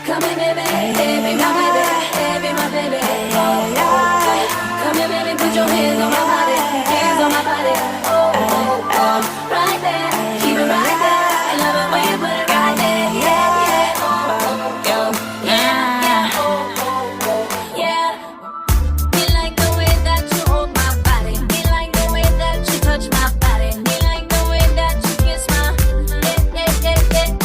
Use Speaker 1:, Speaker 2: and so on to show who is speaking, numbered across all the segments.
Speaker 1: Come here, baby, baby, my baby, baby, my baby. Oh, oh. Come here, baby, put your hands on my body, hands on my body. Oh, oh, oh. Right there, keep it right there. I love it when you put it right there. Yeah, yeah. Oh, oh, oh. Yeah, yeah. Oh, oh, oh. Yeah. Me like the way that you hold my body. Me like the way that you touch my body. Me like the way that you kiss my.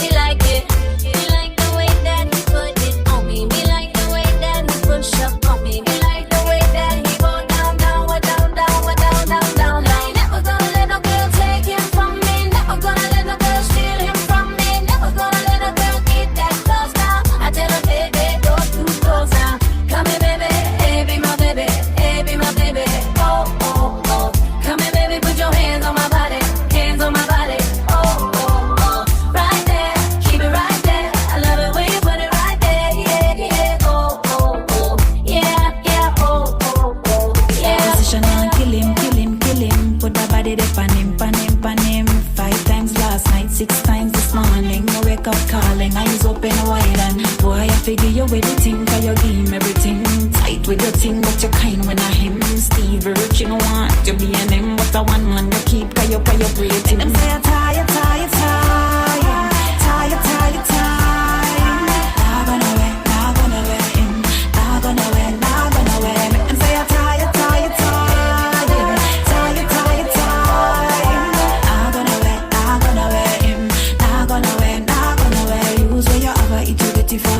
Speaker 1: Me like it. Me like the way that you put it on me. Me like the way that you push up on me. Me like the way that he go down, down, down, down, down, down, down, down. Never gonna let no girl take him from me. Never gonna let no girl steal him from me. Never gonna let a girl get that close now. I tell her, baby, go too close now. Come here, baby, baby, my baby, baby, my baby. Oh, oh, oh. Come here, baby, put your hands on my body, hands on my body. Oh, oh, oh. Right there, keep it right there. I love it when you put it right there. Yeah, yeah. Oh, oh, oh. Yeah, yeah. Oh, oh, oh. Yeah.
Speaker 2: Position and kill him, kill him, kill him. Put the body there pan him, pan him, pan him. 5 times last night, 6 times this morning. No wake up calling, eyes open wide and boy, I figure you everything, cause you give him everything. Tight with your thing, but you're kind when I him. Steve Virgin want to be an him, but the one man you keep, cause you're rating. Them say you're tired, tired, tired, tired, tired, tired. Not gonna win, not gonna win him. Not gonna win, not gonna win. Them say you're tired, tired, tired, tired, tired, tired. Not gonna win, not gonna win him. Not gonna win, not gonna win. Use where you ever eat you get it for.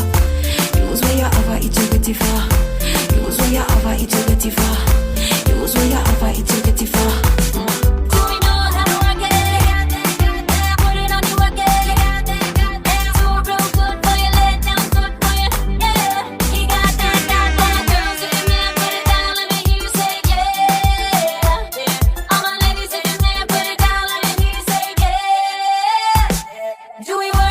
Speaker 2: Use where you ever eat you get it for. Use where you ever eat you get it for. Use where you ever eat you get it for.
Speaker 1: Do we know how to work it? Put it on you again. Do it real good for you, lay it down good for you. Yeah, he got that. Girls, if your man put it down, let me hear you say yeah. All my ladies, if your man put it down, let me hear you say yeah. Do we work